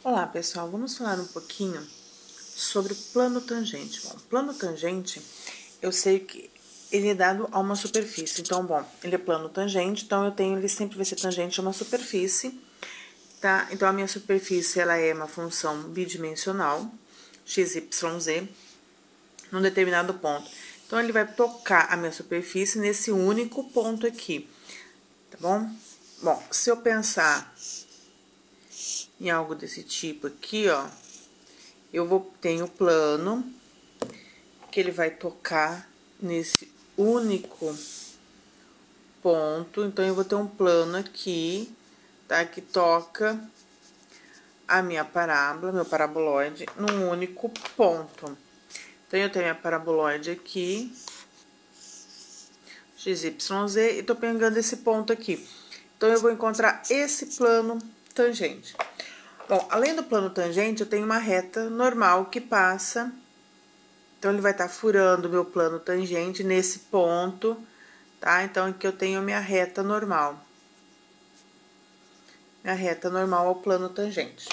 Olá, pessoal, vamos falar um pouquinho sobre o plano tangente. Bom, plano tangente, eu sei que ele é dado a uma superfície. Então, bom, ele é plano tangente, então ele sempre vai ser tangente a uma superfície, tá? Então, a minha superfície, ela é uma função bidimensional, x, y, z, num determinado ponto. Então, ele vai tocar a minha superfície nesse único ponto aqui, tá bom? Bom, se eu pensar em algo desse tipo aqui, ó, tenho o plano, que ele vai tocar nesse único ponto. Então, eu vou ter um plano aqui, tá? Que toca a minha parábola, meu paraboloide, num único ponto. Então, eu tenho a paraboloide aqui, x, y, z, e tô pegando esse ponto aqui. Então, eu vou encontrar esse plano tangente. Bom, além do plano tangente, eu tenho uma reta normal que passa. Então, ele vai estar furando o meu plano tangente nesse ponto, tá? Então, aqui eu tenho minha reta normal. Minha reta normal ao plano tangente,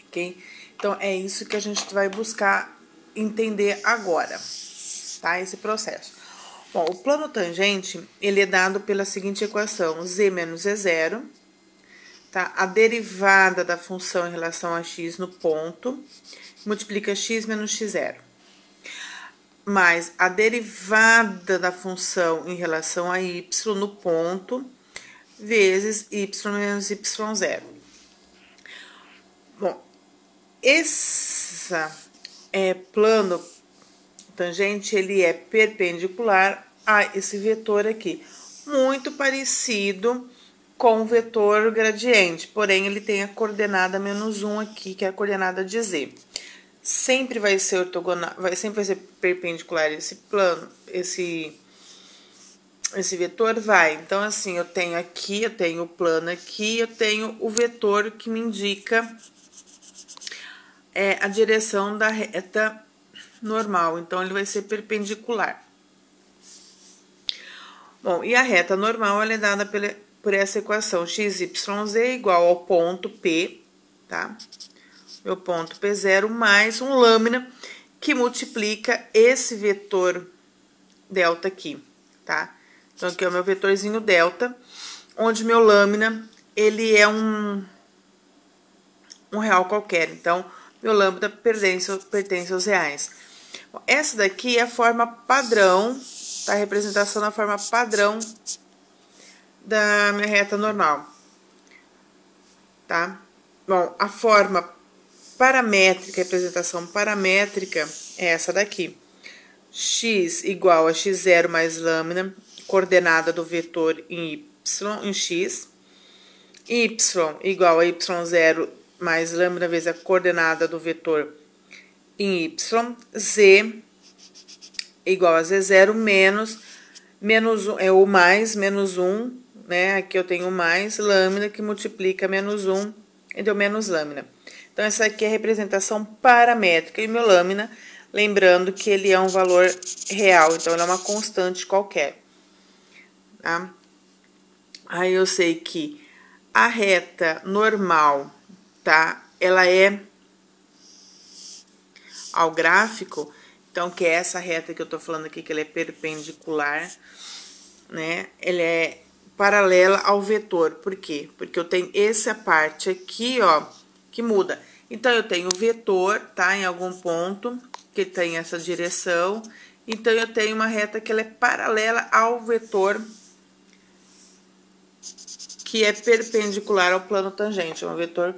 ok? Então, é isso que a gente vai buscar entender agora, tá? Esse processo. Bom, o plano tangente, ele é dado pela seguinte equação, z menos e0, tá? A derivada da função em relação a x no ponto, multiplica x menos x0. Mais a derivada da função em relação a y no ponto, vezes y menos y0. Bom, esse plano tangente, ele é perpendicular a esse vetor aqui. Muito parecido com o vetor gradiente, porém, ele tem a coordenada -1 aqui, que é a coordenada de z. Sempre vai ser ortogonal, sempre vai ser perpendicular esse plano, esse vetor vai. Então, assim, eu tenho aqui, eu tenho o plano aqui, eu tenho o vetor que me indica a direção da reta normal. Então, ele vai ser perpendicular. Bom, e a reta normal, ela é dada por essa equação, x, y, z igual ao ponto P, tá? Meu ponto P0 mais um lâmina que multiplica esse vetor delta aqui, tá? Então, aqui é o meu vetorzinho delta, onde meu lâmina, ele é um real qualquer. Então, meu lambda pertence aos reais. Bom, essa daqui é a forma padrão, tá? A representação da forma padrão da minha reta normal, tá? Bom, a forma paramétrica, a representação paramétrica é essa daqui. X igual a x0 mais lâmina, coordenada do vetor em y, em x. Y igual a y0 mais lâmina vezes a coordenada do vetor em y. Z igual a z0 menos 1, é o mais, menos 1, né? Aqui eu tenho mais lâmina que multiplica menos 1 e deu menos lâmina. Então, essa aqui é a representação paramétrica. E meu lâmina, lembrando que ele é um valor real, então ele é uma constante qualquer, tá? Aí eu sei que a reta normal, tá? Ela é ao gráfico, então, que é essa reta que eu tô falando aqui, que ela é perpendicular, né? Ela é paralela ao vetor. Por quê? Porque eu tenho essa parte aqui, ó, que muda. Então, eu tenho o vetor, tá? Em algum ponto, que tem essa direção. Então, eu tenho uma reta que ela é paralela ao vetor que é perpendicular ao plano tangente, é um vetor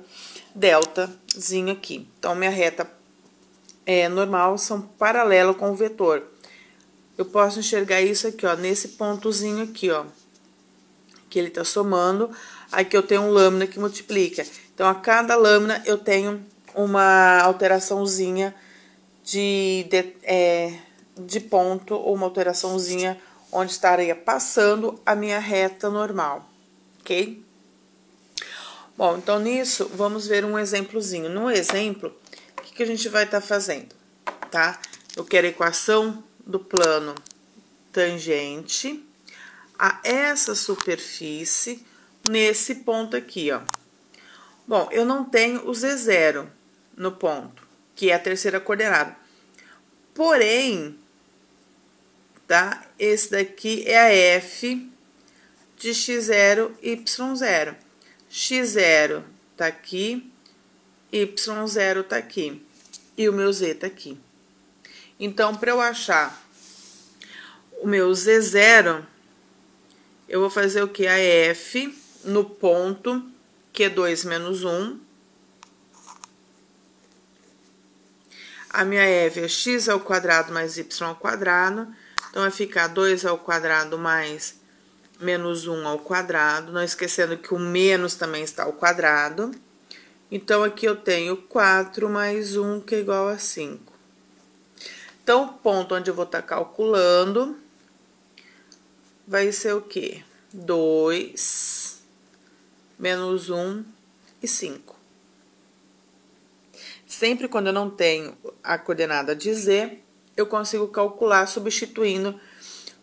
deltazinho aqui. Então, minha reta normal são paralelo com o vetor. Eu posso enxergar isso aqui, ó, nesse pontozinho aqui, ó, que ele tá somando. Aqui eu tenho um lâmina que multiplica. Então, a cada lâmina eu tenho uma alteraçãozinha de ponto, ou uma alteraçãozinha onde estaria passando a minha reta normal, ok? Bom, então nisso, vamos ver um exemplozinho. No exemplo, o que a gente vai estar fazendo, tá? Eu quero a equação do plano tangente a essa superfície nesse ponto aqui, ó. Bom, eu não tenho o Z0 no ponto, que é a terceira coordenada. Porém, tá? Esse daqui é a F de x0, y0. x0 tá aqui, y0 tá aqui. E o meu z tá aqui. Então, para eu achar o meu z0, eu vou fazer o que? A F no ponto Q2 menos 1. A minha F é x ao quadrado mais y ao quadrado. Então, vai ficar 2 ao quadrado mais menos 1 ao quadrado. Não esquecendo que o menos também está ao quadrado. Então, aqui eu tenho 4 mais 1, que é igual a 5. Então, o ponto onde eu vou estar calculando vai ser o quê? 2, menos 1 e 5. Sempre quando eu não tenho a coordenada de z, eu consigo calcular substituindo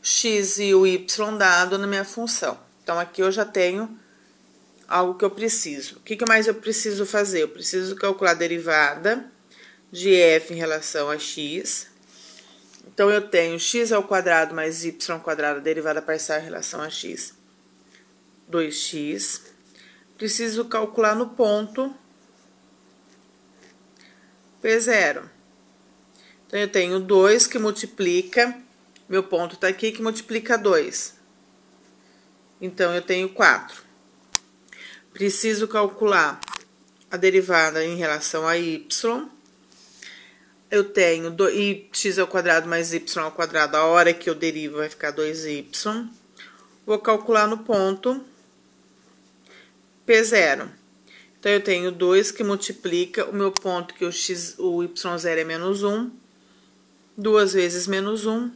x e o y dado na minha função. Então, aqui eu já tenho algo que eu preciso. O que mais eu preciso fazer? Eu preciso calcular a derivada de f em relação a x. Então, eu tenho x ao quadrado mais y ao quadrado, derivada parcial em relação a x, 2x. Preciso calcular no ponto P0. Então, eu tenho 2 que multiplica, meu ponto tá aqui, que multiplica 2. Então, eu tenho 4. Preciso calcular a derivada em relação a y. Eu tenho x ao quadrado mais y ao quadrado, a hora que eu derivo vai ficar 2y. Vou calcular no ponto P0. Então, eu tenho 2 que multiplica o meu ponto, que o y0 é menos 1. 2 vezes menos 1,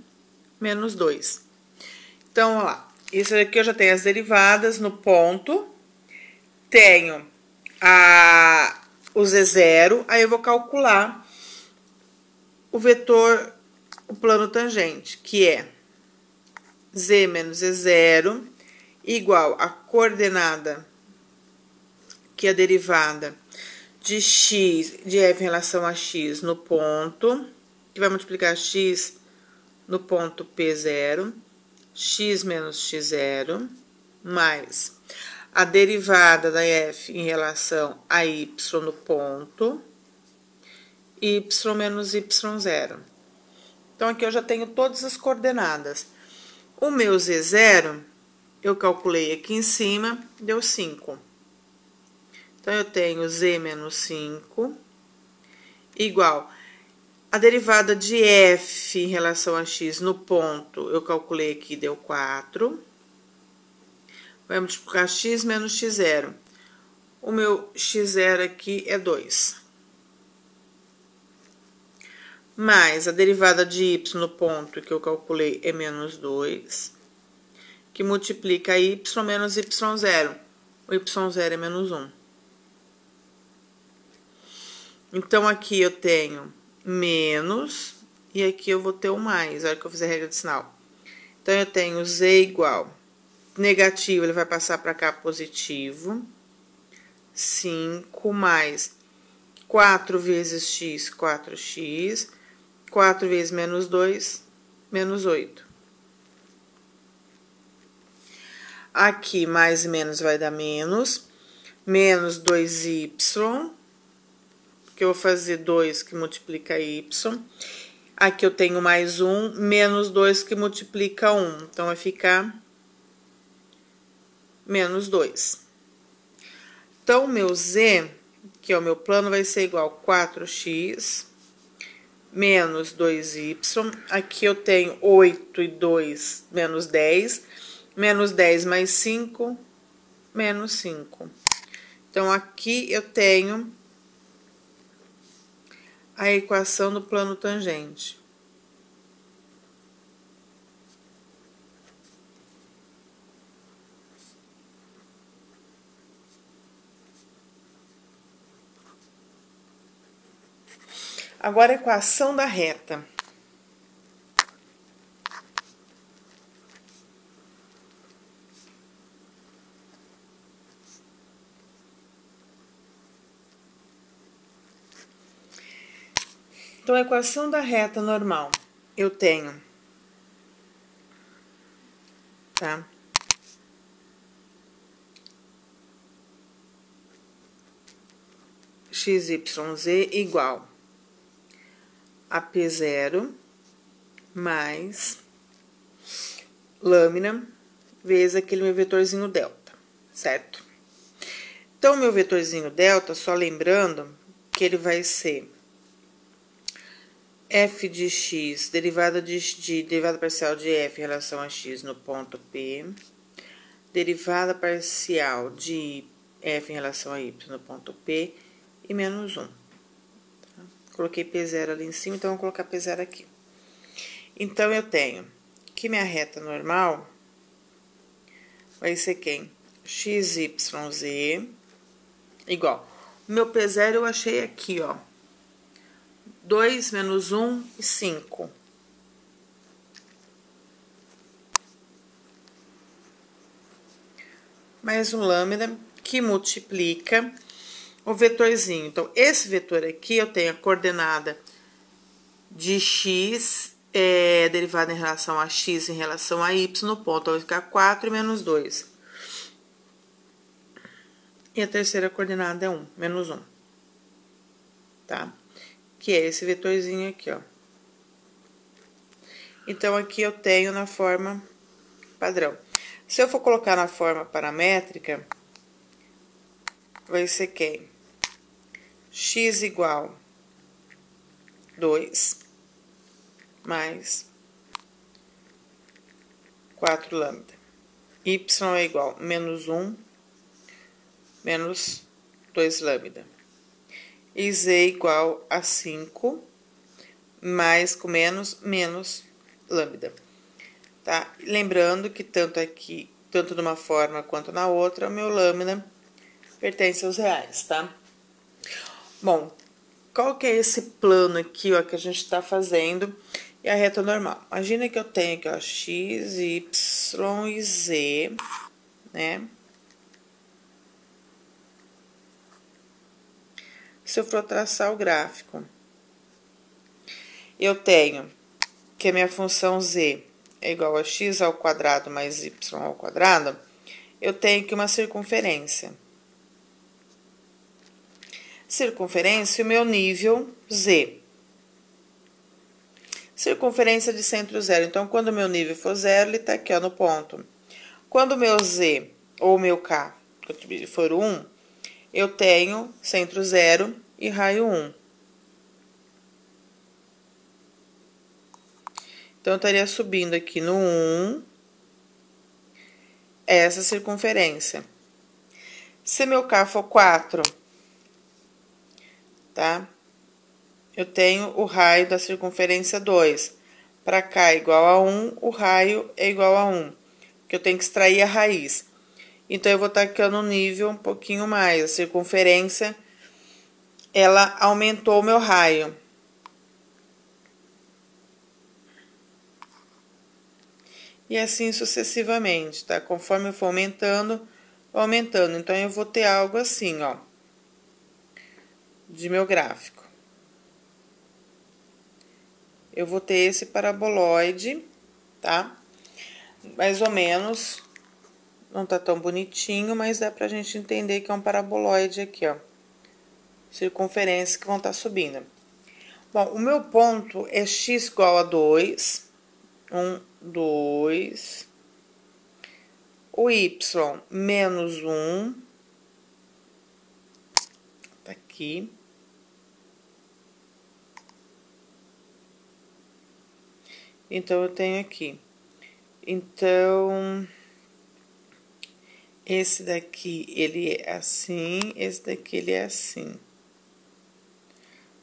menos 2. Então, ó lá. Isso aqui eu já tenho as derivadas no ponto. Tenho o Z0. Aí, eu vou calcular o vetor, o plano tangente, que é z menos z0 igual a coordenada, que é a derivada de x, de f em relação a x no ponto, que vai multiplicar x no ponto P0, x menos x0, mais a derivada da f em relação a y no ponto, y menos y0. Então, aqui eu já tenho todas as coordenadas. O meu Z0, eu calculei aqui em cima, deu 5. Então, eu tenho Z menos 5, igual a derivada de f em relação a x no ponto, eu calculei aqui, deu 4. Vai multiplicar x menos x0. O meu x0 aqui é 2. Mais a derivada de y no ponto, que eu calculei, é menos 2, que multiplica y menos y0. O y0 é menos 1. Então, aqui eu tenho menos, e aqui eu vou ter o mais, na hora que eu fizer a regra de sinal. Então, eu tenho z igual, negativo, ele vai passar para cá positivo, 5 mais 4 vezes x, 4x, 4 vezes menos 2, menos 8. Aqui, mais e menos vai dar menos. Menos 2y, que eu vou fazer 2 que multiplica y. Aqui eu tenho mais 1, menos 2 que multiplica 1. Então, vai ficar menos 2. Então, o meu z, que é o meu plano, vai ser igual a 4x menos 2y. Aqui eu tenho 8 e 2, menos 10. Menos 10 mais 5, menos 5. Então, aqui eu tenho a equação do plano tangente. Agora, a equação da reta. Então, a equação da reta normal, eu tenho, tá? XYZ igual a P0 mais lâmina vezes aquele meu vetorzinho delta, certo? Então, o meu vetorzinho delta, só lembrando que ele vai ser f de x, derivada parcial de f em relação a x no ponto P, derivada parcial de f em relação a y no ponto P e menos 1. Tá? Coloquei P0 ali em cima, então vou colocar P0 aqui. Então, eu tenho que minha reta normal vai ser quem? XYZ igual. O meu P0 eu achei aqui, ó. 2 menos 1 e 5. Mais um lambda que multiplica o vetorzinho. Então, esse vetor aqui eu tenho a coordenada de x derivada em relação a x em relação a y no ponto. Vai ficar 4 e menos 2. E a terceira coordenada é 1, menos 1. Tá? Que é esse vetorzinho aqui, ó. Então, aqui eu tenho na forma padrão. Se eu for colocar na forma paramétrica, vai ser quem? X igual 2 mais 4 lambda. Y é igual a menos 1 menos 2 lambda. E Z igual a 5 mais com menos lambda. Tá? Lembrando que tanto aqui, tanto numa forma quanto na outra, o meu lambda pertence aos reais, tá? Bom, qual que é esse plano aqui, ó, que a gente tá fazendo e a reta normal? Imagina que eu tenho aqui, ó, x, y e z, né? Se eu for traçar o gráfico, eu tenho que a minha função z é igual a x ao quadrado mais y ao quadrado, eu tenho que uma circunferência. Circunferência, o meu nível z. Circunferência de centro zero. Então, quando o meu nível for zero, ele está aqui, ó, no ponto. Quando o meu z, ou o meu k, for 1, eu tenho centro zero e raio 1. Então, eu estaria subindo aqui no 1, essa circunferência. Se meu k for 4, tá? Eu tenho o raio da circunferência 2. Para cá é igual a 1, o raio é igual a 1. Que eu tenho que extrair a raiz. Então, eu vou estar aqui no nível um pouquinho mais. A circunferência, ela aumentou o meu raio. E assim sucessivamente, tá? Conforme eu for aumentando, vou aumentando. Então, eu vou ter algo assim, ó. De meu gráfico. Eu vou ter esse paraboloide, tá? Mais ou menos. Não tá tão bonitinho, mas dá pra gente entender que é um paraboloide aqui, ó. Circunferências que vão estar subindo. Bom, o meu ponto é x igual a 2. 1, 2. O y menos 1. Tá aqui. Então, eu tenho aqui. Então, esse daqui, ele é assim, esse daqui, ele é assim.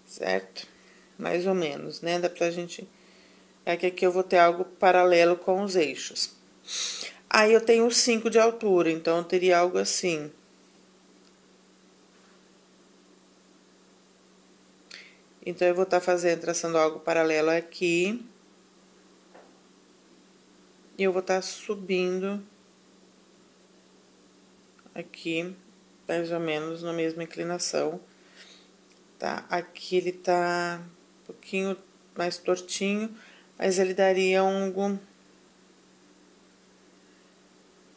Certo? Mais ou menos, né? Dá pra gente... É que aqui eu vou ter algo paralelo com os eixos. Aí, eu tenho 5 de altura, então, eu teria algo assim. Então, eu vou estar traçando algo paralelo aqui. E eu vou estar subindo aqui, mais ou menos na mesma inclinação, tá? Aqui ele tá pouquinho mais tortinho, mas ele daria um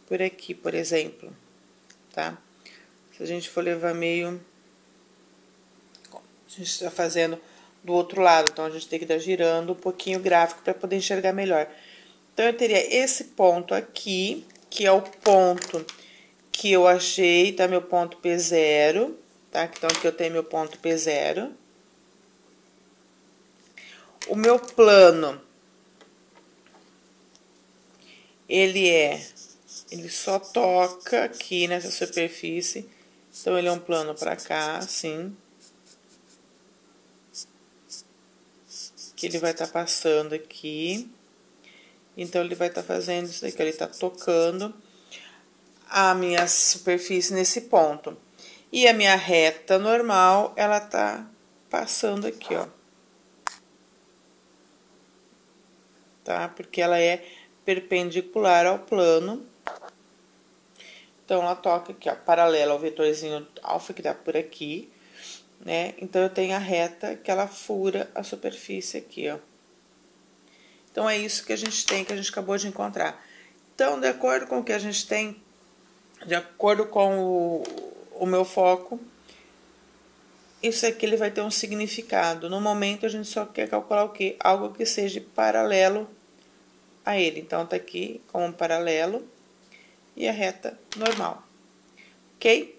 por aqui, por exemplo, tá? Se a gente for levar meio... A gente está fazendo do outro lado, então a gente tem que estar girando um pouquinho o gráfico para poder enxergar melhor. Então, eu teria esse ponto aqui, que é o ponto que eu achei, tá? Meu ponto P0, tá? Então, aqui eu tenho meu ponto P0. O meu plano, ele só toca aqui nessa superfície. Então, ele é um plano pra cá, assim. Que ele vai estar passando aqui. Então, ele vai estar fazendo isso daqui, ele tá tocando a minha superfície nesse ponto. E a minha reta normal, ela tá passando aqui, ó. Tá? Porque ela é perpendicular ao plano. Então, ela toca aqui, ó, paralela ao vetorzinho alfa que tá por aqui, né? Então, eu tenho a reta que ela fura a superfície aqui, ó. Então, é isso que a gente tem, que a gente acabou de encontrar. Então, de acordo com o que a gente tem, de acordo com o meu foco, isso aqui ele vai ter um significado. No momento, a gente só quer calcular o quê? Algo que seja paralelo a ele. Então, tá aqui como um paralelo e a reta normal. Ok?